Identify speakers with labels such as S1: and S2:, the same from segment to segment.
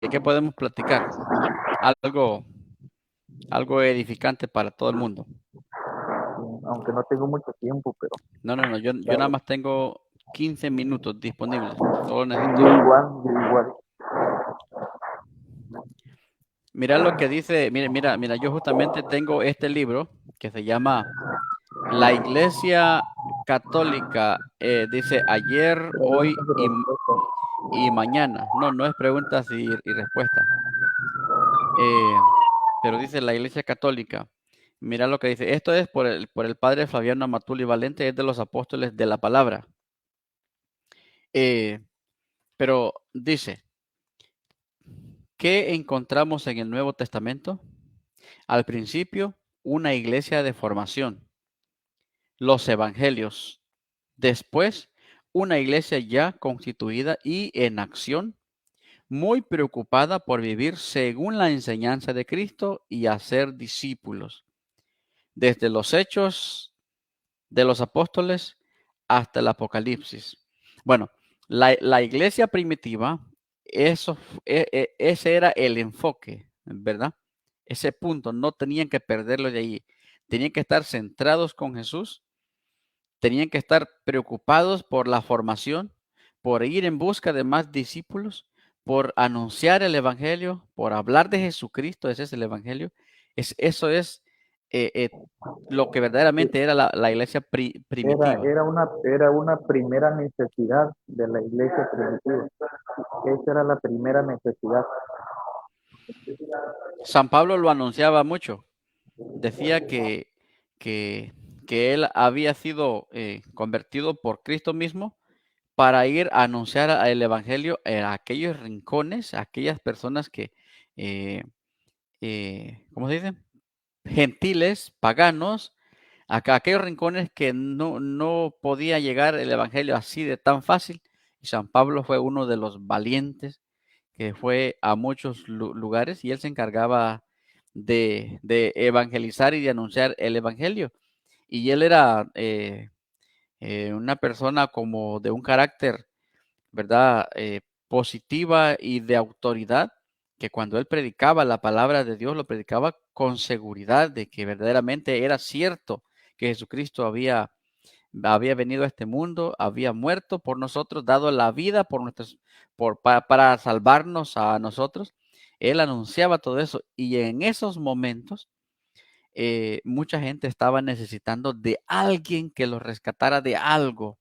S1: ¿qué podemos platicar? Algo, algo edificante para todo el mundo.
S2: Aunque no tengo mucho tiempo, pero
S1: No, no, no, yo nada
S2: claro,
S1: más tengo 15 minutos disponibles. Solo
S2: yo
S1: necesito.
S2: igual, yo igual.
S1: Mira lo que dice, mira, yo justamente tengo este libro que se llama La Iglesia Católica, dice ayer, hoy
S2: Preguntas y respuestas.
S1: y mañana. No, no es preguntas y respuestas. Eh, pero dice la Iglesia Católica. Mira lo que dice. Esto es por el padre Flaviano Amatuli Valente, es de los apóstoles de la palabra. Eh, pero dice, ¿qué encontramos en el Nuevo Testamento? Al principio, una iglesia de formación, los evangelios. Después, una iglesia ya constituida y en acción, muy preocupada por vivir según la enseñanza de Cristo y hacer discípulos. Desde los hechos de los apóstoles hasta el Apocalipsis. Bueno, la iglesia primitiva, ese era el enfoque, ¿verdad? Ese punto, no tenían que perderlo de ahí. Tenían que estar centrados con Jesús, tenían que estar preocupados por la formación, por ir en busca de más discípulos, por anunciar el Evangelio, por hablar de Jesucristo, ese es el Evangelio. Eso es eh, eh, lo que verdaderamente era la iglesia primitiva.
S2: Era una primera necesidad de la iglesia primitiva. Esa era la primera necesidad.
S1: San Pablo lo anunciaba mucho. Decía que, que él había sido convertido por Cristo mismo para ir a anunciar el Evangelio a aquellos rincones, a aquellas personas que, eh, ¿cómo se dice? Gentiles, paganos, aquellos rincones que no podía llegar el Evangelio así de tan fácil. Y San Pablo fue uno de los valientes que fue a muchos lugares y él se encargaba de evangelizar y de anunciar el Evangelio. Y él era una persona como de un carácter, ¿verdad? Positiva y de autoridad, que cuando él predicaba la palabra de Dios, lo predicaba con seguridad de que verdaderamente era cierto que Jesucristo había venido a este mundo, había muerto por nosotros, dado la vida por para salvarnos a nosotros. Él anunciaba todo eso y en esos momentos mucha gente estaba necesitando de alguien que los rescatara de algo,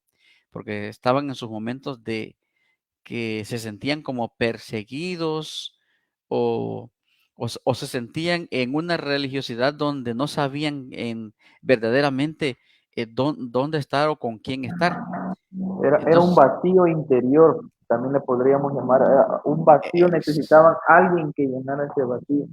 S1: porque estaban en sus momentos de que se sentían como perseguidos o, o se sentían en una religiosidad donde no sabían verdaderamente dónde estar o con quién estar.
S2: Era un
S1: Entonces,
S2: vacío interior, también le podríamos llamar. Era un vacío,
S1: ex-
S2: necesitaban alguien que llenara ese vacío.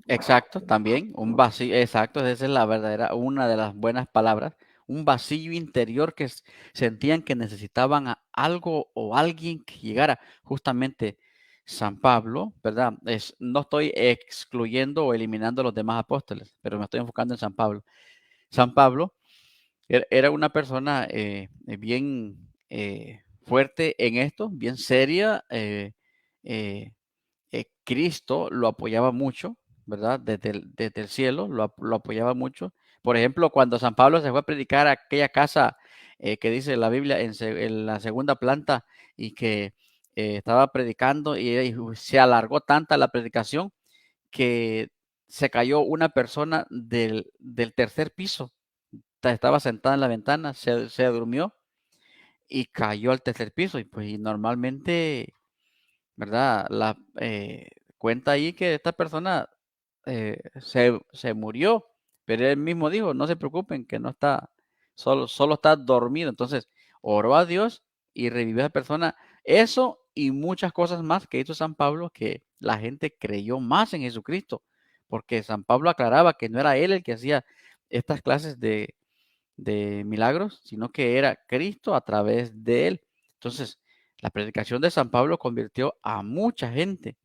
S1: exacto, también un vacío, exacto, esa es la verdadera, una de las buenas palabras, un vacío interior que sentían que necesitaban algo o alguien que llegara. Justamente San Pablo, ¿verdad? No estoy excluyendo o eliminando a los demás apóstoles, pero me estoy enfocando en San Pablo. San Pablo era una persona bien fuerte en esto, bien seria. Eh, Cristo lo apoyaba mucho, ¿verdad? Desde el cielo lo apoyaba mucho. Por ejemplo, cuando San Pablo se fue a predicar a aquella casa que dice la Biblia en la segunda planta y que estaba predicando y se alargó tanta la predicación que se cayó una persona del tercer piso. Estaba sentada en la ventana, se durmió y cayó al tercer piso. Y pues y normalmente, ¿verdad? Cuenta ahí que esta persona se murió, pero él mismo dijo, no se preocupen, que no está, solo está dormido. Entonces, oró a Dios y revivió a esa persona. Eso y muchas cosas más que hizo San Pablo, que la gente creyó más en Jesucristo, porque San Pablo aclaraba que no era él el que hacía estas clases de milagros, sino que era Cristo a través de él. Entonces, la predicación de San Pablo convirtió a mucha gente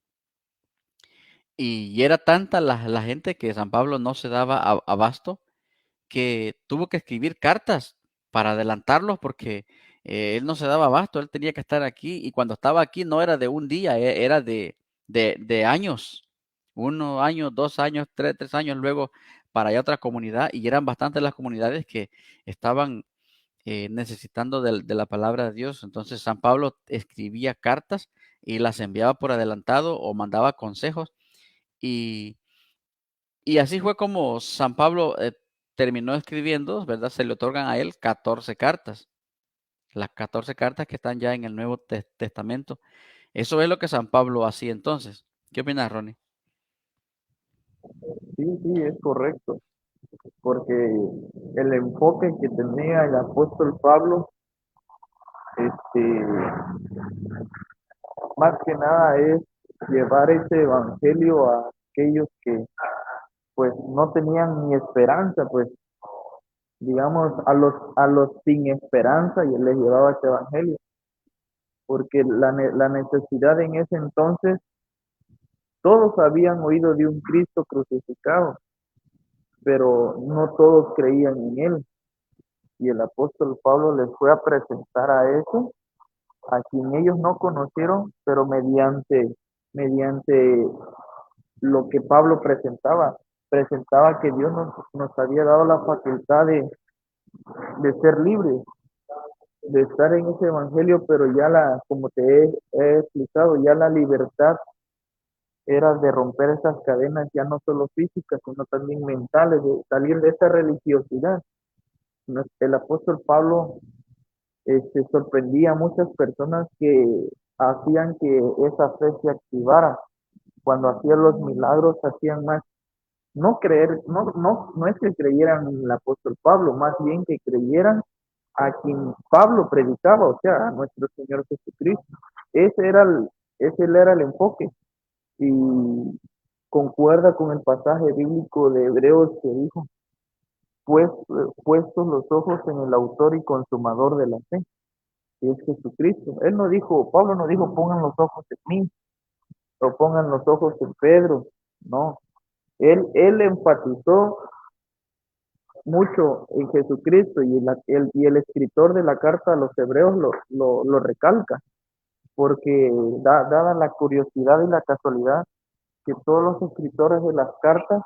S1: y era tanta la gente que San Pablo no se daba abasto que tuvo que escribir cartas para adelantarlos porque él no se daba abasto, él tenía que estar aquí y cuando estaba aquí no era de un día, era de años, 1 año, 2 años, tres años luego para allá otra comunidad, y eran bastantes las comunidades que estaban necesitando de la palabra de Dios. Entonces San Pablo escribía cartas y las enviaba por adelantado o mandaba consejos, y, y así fue como San Pablo terminó escribiendo, ¿verdad? Se le otorgan a él 14 cartas, las 14 cartas que están ya en el Nuevo Testamento. Eso es lo que San Pablo hacía entonces. ¿Qué opinas, Ronnie?
S2: Sí, sí, es correcto, porque el enfoque que tenía el apóstol Pablo, este, más que nada es llevar ese evangelio a aquellos que pues no tenían ni esperanza, pues digamos a los sin esperanza, y les llevaba este evangelio, porque la necesidad en ese entonces, todos habían oído de un Cristo crucificado, pero no todos creían en él. Y el apóstol Pablo les fue a presentar a eso, a quien ellos no conocieron, pero mediante lo que Pablo presentaba que Dios nos había dado la facultad de ser libres, de estar en ese evangelio, pero ya como te he explicado, ya la libertad era de romper esas cadenas, ya no solo físicas, sino también mentales, de salir de esa religiosidad. El apóstol Pablo sorprendía a muchas personas que hacían que esa fe se activara. Cuando hacían los milagros, hacían más, no creer, no es que creyeran en el apóstol Pablo, más bien que creyeran a quien Pablo predicaba, o sea, a nuestro Señor Jesucristo. Ese era el enfoque, y concuerda con el pasaje bíblico de Hebreos que dijo, pues, puestos los ojos en el autor y consumador de la fe, que es Jesucristo. Él no dijo, Pablo no dijo, pongan los ojos en mí, o pongan los ojos en Pedro, no. Él enfatizó mucho en Jesucristo, y el escritor de la carta a los hebreos lo recalca, porque dada la curiosidad y la casualidad que todos los escritores de las cartas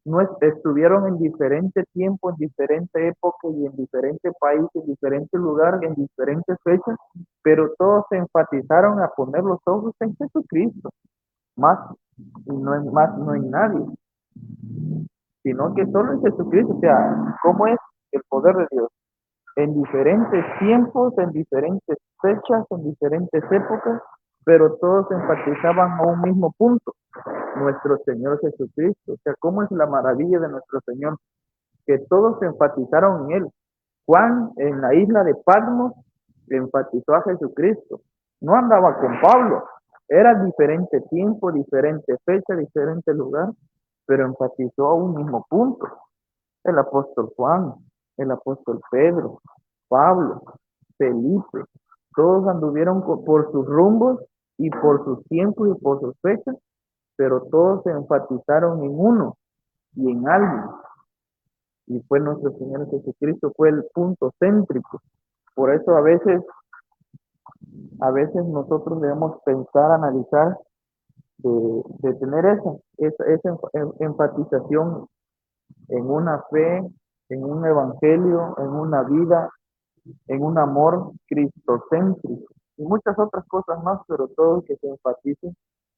S2: no estuvieron en diferente tiempo, en diferente época y en diferente país, en diferente lugar, en diferentes fechas, pero todos se enfatizaron a poner los ojos en Jesucristo, más y no en más, no en nadie, sino que solo en Jesucristo. O sea, ¿cómo es el poder de Dios? En diferentes tiempos, en diferentes fechas, en diferentes épocas, pero todos enfatizaban a un mismo punto, nuestro Señor Jesucristo. O sea, ¿cómo es la maravilla de nuestro Señor? Que todos enfatizaron en Él. Juan en la isla de Patmos enfatizó a Jesucristo. No andaba con Pablo. Era diferente tiempo, diferente fecha, diferente lugar, pero enfatizó a un mismo punto. El apóstol Juan, el apóstol Pedro, Pablo, Felipe, todos anduvieron por sus rumbos y por sus tiempos y por sus fechas, pero todos se enfatizaron en uno y en alguien, y fue nuestro Señor Jesucristo, fue el punto céntrico. Por eso a veces nosotros debemos pensar, analizar, de tener esa enfatización en una fe, en un evangelio, en una vida, en un amor cristocéntrico y muchas otras cosas más, pero todo que se enfatice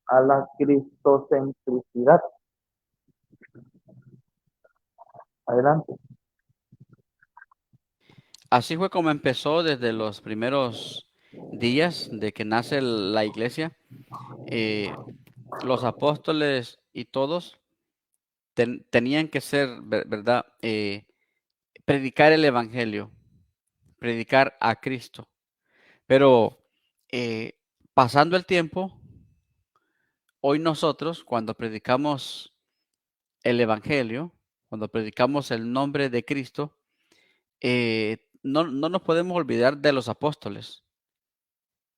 S2: a la cristocentricidad. Adelante.
S1: Así fue como empezó desde los primeros días de que nace la iglesia. Eh, los apóstoles y todos tenían que ser, ¿verdad? Predicar el evangelio, predicar a Cristo. Pero eh, pasando el tiempo, hoy nosotros, cuando predicamos el evangelio, cuando predicamos el nombre de Cristo, no nos podemos olvidar de los apóstoles,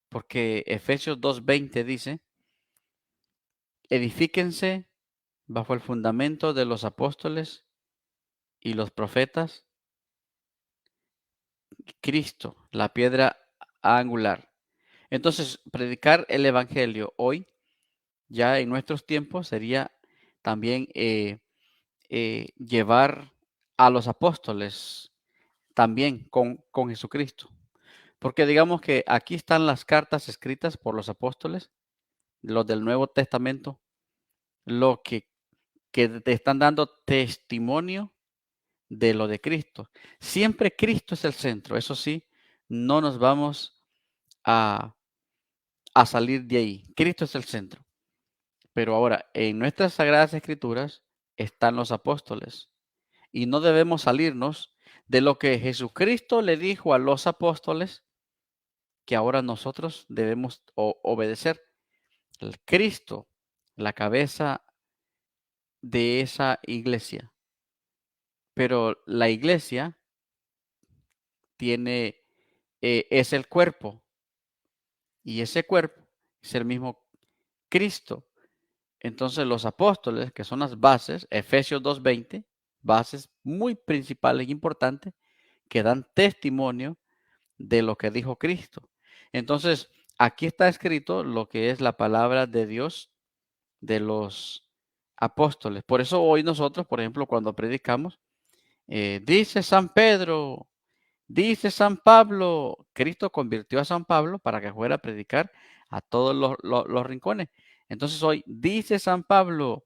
S1: porque Efesios 2:20 dice, edifíquense bajo el fundamento de los apóstoles y los profetas, Cristo, la piedra angular. Entonces, predicar el evangelio hoy Ya en nuestros tiempos sería también llevar a los apóstoles también con Jesucristo. Porque digamos que aquí están las cartas escritas por los apóstoles, los del Nuevo Testamento, lo que te están dando testimonio de lo de Cristo. Siempre Cristo es el centro, eso sí, no nos vamos a, a salir de ahí. Cristo es el centro. Pero ahora, en nuestras Sagradas Escrituras están los apóstoles y no debemos salirnos de lo que Jesucristo le dijo a los apóstoles que ahora nosotros debemos obedecer. El Cristo, la cabeza de esa iglesia. Pero la iglesia tiene, es el cuerpo y ese cuerpo es el mismo Cristo. Entonces los apóstoles, que son las bases, Efesios 2:20, bases muy principales e importantes, que dan testimonio de lo que dijo Cristo. Entonces, aquí está escrito lo que es la palabra de Dios de los apóstoles. Por eso hoy nosotros, por ejemplo, cuando predicamos, dice San Pedro, dice San Pablo, Cristo convirtió a San Pablo para que fuera a predicar a todos los rincones. Entonces hoy dice San Pablo,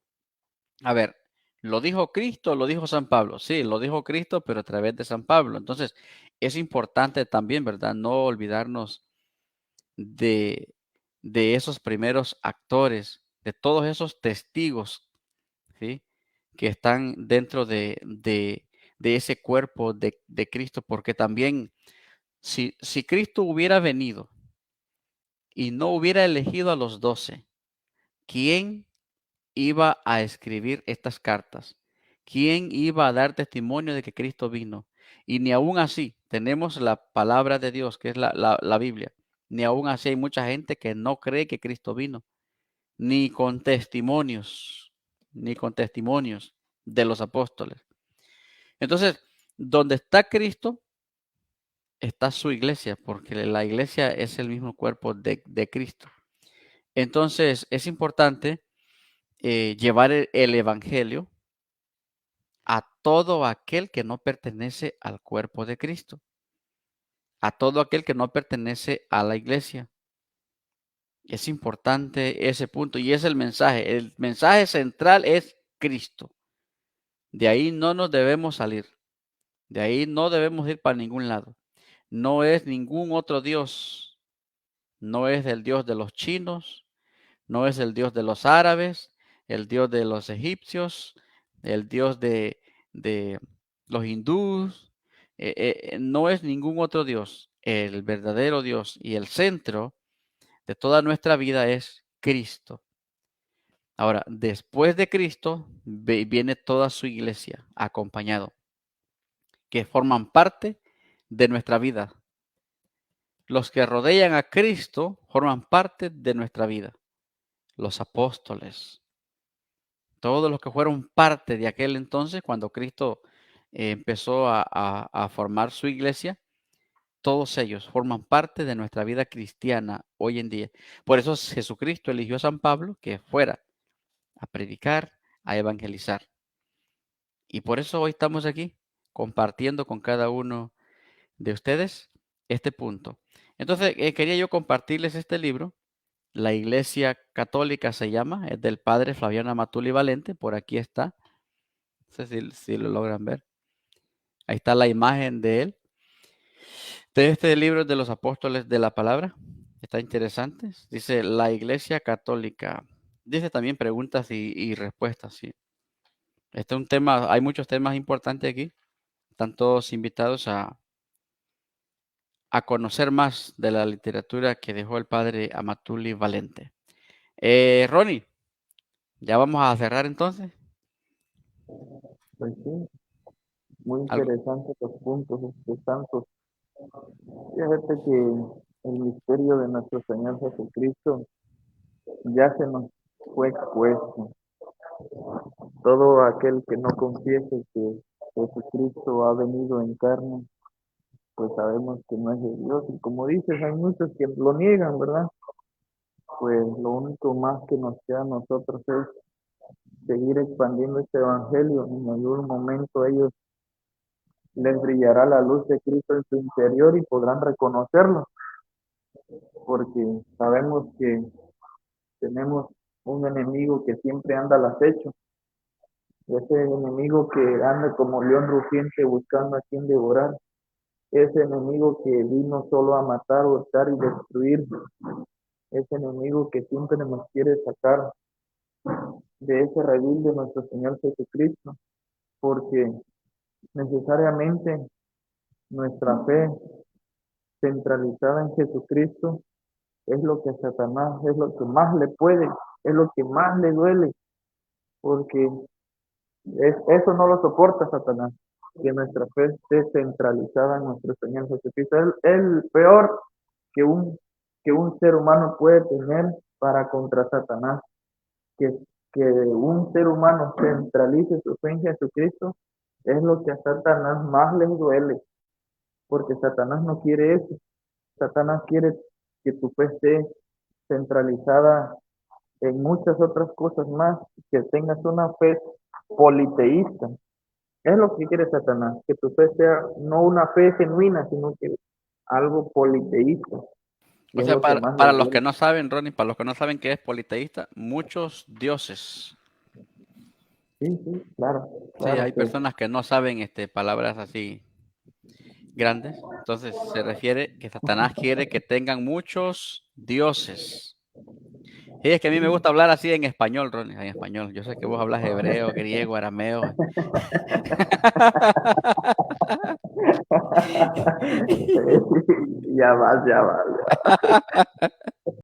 S1: a ver, ¿lo dijo Cristo o lo dijo San Pablo? Sí, lo dijo Cristo, pero a través de San Pablo. Entonces es importante también, ¿verdad? No olvidarnos de, de esos primeros actores, de todos esos testigos, ¿sí? Que están dentro de ese cuerpo de Cristo, porque también si Cristo hubiera venido y no hubiera elegido a los 12, ¿quién iba a escribir estas cartas? ¿Quién iba a dar testimonio de que Cristo vino? Y ni aún así tenemos la palabra de Dios, que es la Biblia. Ni aún así hay mucha gente que no cree que Cristo vino, ni con testimonios, ni con testimonios de los apóstoles. Entonces, donde está Cristo, está su iglesia, porque la iglesia es el mismo cuerpo de Cristo. Entonces, es importante llevar el evangelio a todo aquel que no pertenece al cuerpo de Cristo, a todo aquel que no pertenece a la iglesia. Es importante ese punto y es el mensaje. El mensaje central es Cristo. De ahí no nos debemos salir. De ahí no debemos ir para ningún lado. No es ningún otro Dios. No es el Dios de los chinos, no es el Dios de los árabes, el Dios de los egipcios, el Dios de los hindús. No es ningún otro Dios. El verdadero Dios y el centro de toda nuestra vida es Cristo. Ahora, después de Cristo viene toda su iglesia acompañado, que forman parte de nuestra vida. Los que rodean a Cristo forman parte de nuestra vida. Los apóstoles, todos los que fueron parte de aquel entonces, cuando Cristo empezó a formar su iglesia, todos ellos forman parte de nuestra vida cristiana hoy en día. Por eso Jesucristo eligió a San Pablo que fuera a predicar, a evangelizar. Y por eso hoy estamos aquí compartiendo con cada uno de ustedes este punto. Entonces, quería yo compartirles este libro. La Iglesia Católica se llama, es del padre Flaviano Amatuli Valente, por aquí está. No sé si lo logran ver. Ahí está la imagen de él. De este libro de los apóstoles de la palabra. Está interesante. Dice la Iglesia Católica. Dice también preguntas y respuestas, sí. Este es un tema, hay muchos temas importantes aquí. Están todos invitados a conocer más de la literatura que dejó el padre Amatuli Valente. Ronnie, ya vamos a cerrar entonces.
S2: Pues sí, muy
S1: Algo,
S2: interesantes los puntos santos. Fíjate que el misterio de nuestro Señor Jesucristo ya se nos fue expuesto. Todo aquel que no confiese que Jesucristo ha venido en carne, pues sabemos que no es de Dios. Y como dices, hay muchos que lo niegan, ¿verdad? pues lo único más que nos queda a nosotros es seguir expandiendo este evangelio. En algún momento ellos les brillará la luz de Cristo en su interior y podrán reconocerlo, porque sabemos que tenemos un enemigo que siempre anda al acecho, ese enemigo que anda como león rugiente buscando a quien devorar, ese enemigo que vino solo a matar, hurtar y destruir, ese enemigo que siempre nos quiere sacar de ese redil de nuestro Señor Jesucristo, porque necesariamente nuestra fe centralizada en Jesucristo es lo que a Satanás es lo que más le puede, es lo que más le duele, porque eso no lo soporta Satanás, que nuestra fe esté centralizada en nuestro Señor Jesucristo. Es el peor que un ser humano puede tener para contra Satanás, que, que un ser humano centralice su fe en Jesucristo, es lo que a Satanás más les duele, porque Satanás no quiere eso. Satanás quiere que tu fe esté centralizada en muchas otras cosas más, que tengas una fe politeísta. Es lo que quiere Satanás, que tu fe sea no una fe genuina, sino que algo politeísta. Y
S1: O
S2: es
S1: sea,
S2: lo que
S1: para,
S2: más
S1: para
S2: les
S1: los que
S2: duele.
S1: no saben, Ronnie, para los que no saben qué es politeísta, muchos dioses.
S2: Sí, sí, claro,
S1: Sí, hay
S2: claro que
S1: personas que no saben palabras así grandes. Entonces se refiere que Satanás quiere que tengan muchos dioses. Sí, es que a mí me gusta hablar así en español, Ronnie, en español. Yo sé que vos hablas hebreo, griego, arameo.
S2: ya vas, ya vas.